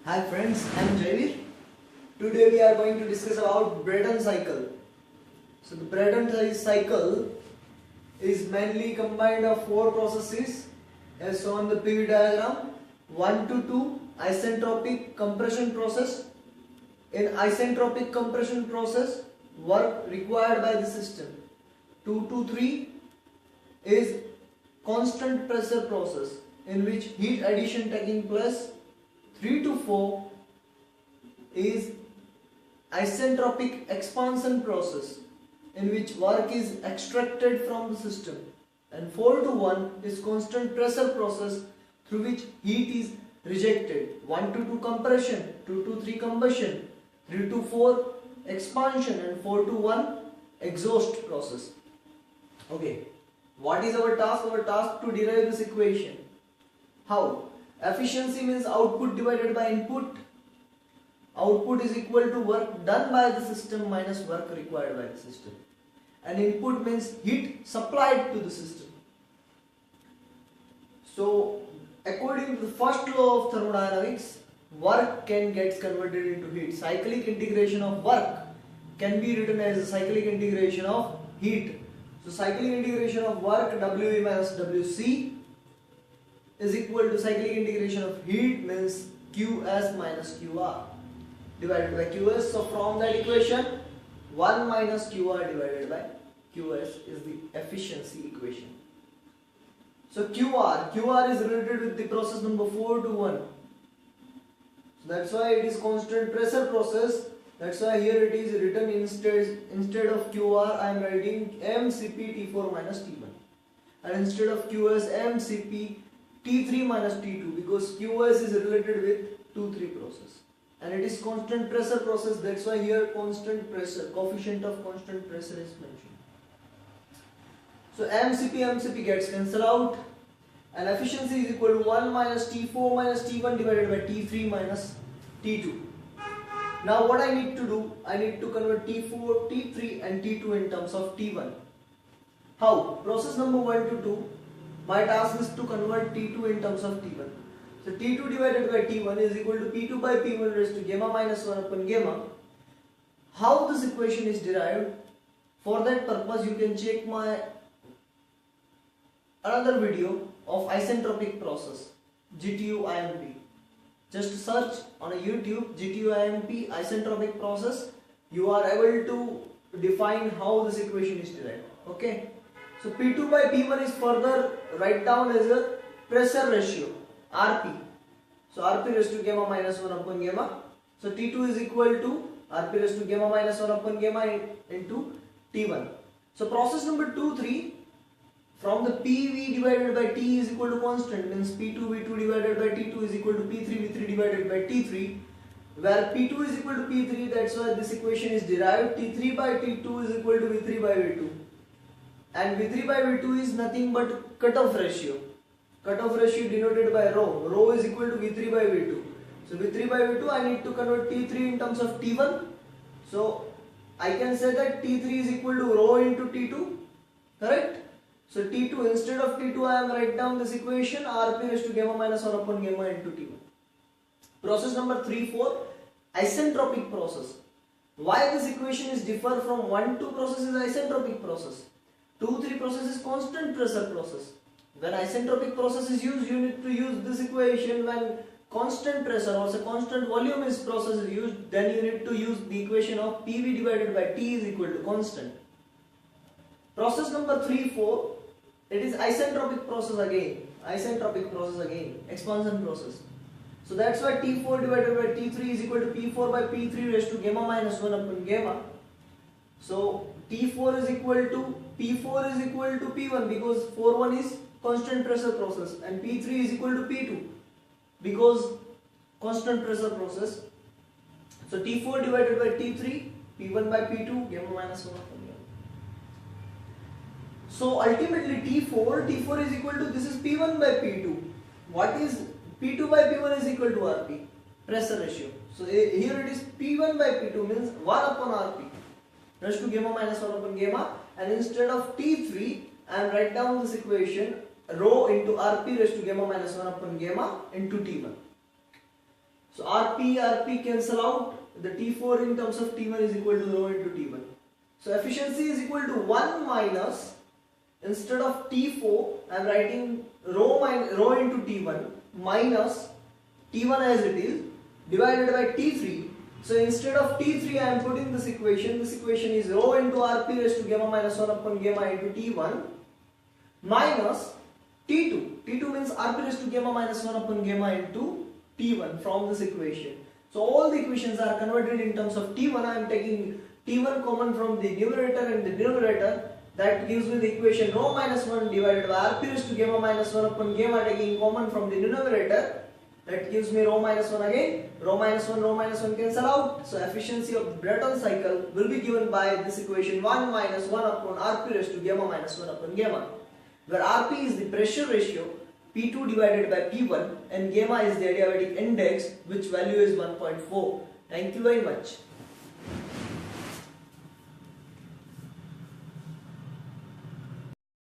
Hi friends, I am Jaivir. Today we are going to discuss about Brayton cycle. So the Brayton cycle is mainly combined of four processes as shown on the PV diagram. 1 to 2 isentropic compression process. In isentropic compression process, work required by the system. 2 to 3 is constant pressure process in which heat addition taking place. 3 to 4 is isentropic expansion process in which work is extracted from the system, and 4 to 1 is constant pressure process through which heat is rejected. 1 to 2 compression, 2 to 3 combustion, 3 to 4 expansion, and 4 to 1 exhaust process. Okay, what is our task? Our task to derive this equation. How? Efficiency means output divided by input. Output is equal to work done by the system minus work required by the system. And input means heat supplied to the system. So, according to the first law of thermodynamics, work can get converted into heat. Cyclic integration of work can be written as a cyclic integration of heat. So, cyclic integration of work WE minus WC is equal to cyclic integration of heat means Qs minus Qr divided by Qs. So from that equation, 1 minus Qr divided by Qs is the efficiency equation. So Qr is related with the process number 4 to 1. So that's why it is constant pressure process. That's why here it is written instead of Qr I am writing mCp T4 minus T1, and instead of Qs mCp T3 minus T2, because Qs is related with 2-3 process and it is constant pressure process. That's why here constant pressure, coefficient of constant pressure is mentioned. So mCp gets cancelled out and efficiency is equal to 1 minus T4 minus T1 divided by T3 minus T2. Now what I need to do, I need to convert T4, T3 and T2 in terms of T1. How? Process number 1 to 2. My task is to convert T2 in terms of T1. So T2 divided by T1 is equal to P2 by P1 raised to gamma minus 1 upon gamma. How this equation is derived? For that purpose you can check my another video of isentropic process, GTU IMP. Just search on a YouTube GTU IMP isentropic process. You are able to define how this equation is derived. Okay. So P2 by P1 is further write down as a pressure ratio Rp. So Rp raised to gamma minus 1 upon gamma. So T2 is equal to Rp raised to gamma minus 1 upon gamma into T1. So process number 2-3, from the PV divided by T is equal to constant means P2 V2 divided by T2 is equal to P3 V3 divided by T3, where P2 is equal to P3. That's why this equation is derived. T3 by T2 is equal to V3 by V2. And V3 by V2 is nothing but cutoff ratio. Cutoff ratio denoted by rho. Rho is equal to V3 by V2. So V3 by V2 I need to convert T3 in terms of T1. So I can say that T3 is equal to rho into T2. Correct? So T2 instead of T2 I am write down this equation Rp raised to gamma minus 1 upon gamma into T1. Process number 3-4 isentropic process. Why this equation is differ from 1-2 process is isentropic process. 2-3 process is constant pressure process. When isentropic process is used, you need to use this equation. When constant pressure or constant volume is process is used, then you need to use the equation of PV divided by T is equal to constant. Process number 3-4, it is isentropic process again. Expansion process. So that's why T4 divided by T3 is equal to P4 by P3 raised to gamma minus 1 upon gamma. So T4 is equal to P4 is equal to P1 because 4-1 is constant pressure process, and P3 is equal to P2 because constant pressure process. So T4 divided by T3, P1 by P2, gamma minus 1 upon gamma. So ultimately T4 is equal to, this is P1 by P2. What is P2 by P1 is equal to Rp, pressure ratio. So here it is P1 by P2 means 1 upon Rp raised to gamma minus 1 upon gamma, and instead of T3 I am write down this equation rho into Rp raised to gamma minus 1 upon gamma into T1. So RP cancel out. The T4 in terms of T1 is equal to rho into T1. So efficiency is equal to 1 minus, instead of T4 I am writing rho into T1 minus T1 as it is divided by T3. So instead of T3 I am putting this equation is rho into Rp raised to gamma minus 1 upon gamma into T1 minus T2. T2 means Rp raised to gamma minus 1 upon gamma into T1 from this equation. So all the equations are converted in terms of T1. I am taking T1 common from the numerator and the denominator. That gives me the equation rho minus 1 divided by Rp raised to gamma minus 1 upon gamma, taking common from the denominator. That gives me rho minus 1 again. Rho minus 1 cancel out. So efficiency of the Brayton cycle will be given by this equation 1 minus 1 upon Rp raised to gamma minus 1 upon gamma, where Rp is the pressure ratio, P2 divided by P1, and gamma is the adiabatic index, which value is 1.4. Thank you very much.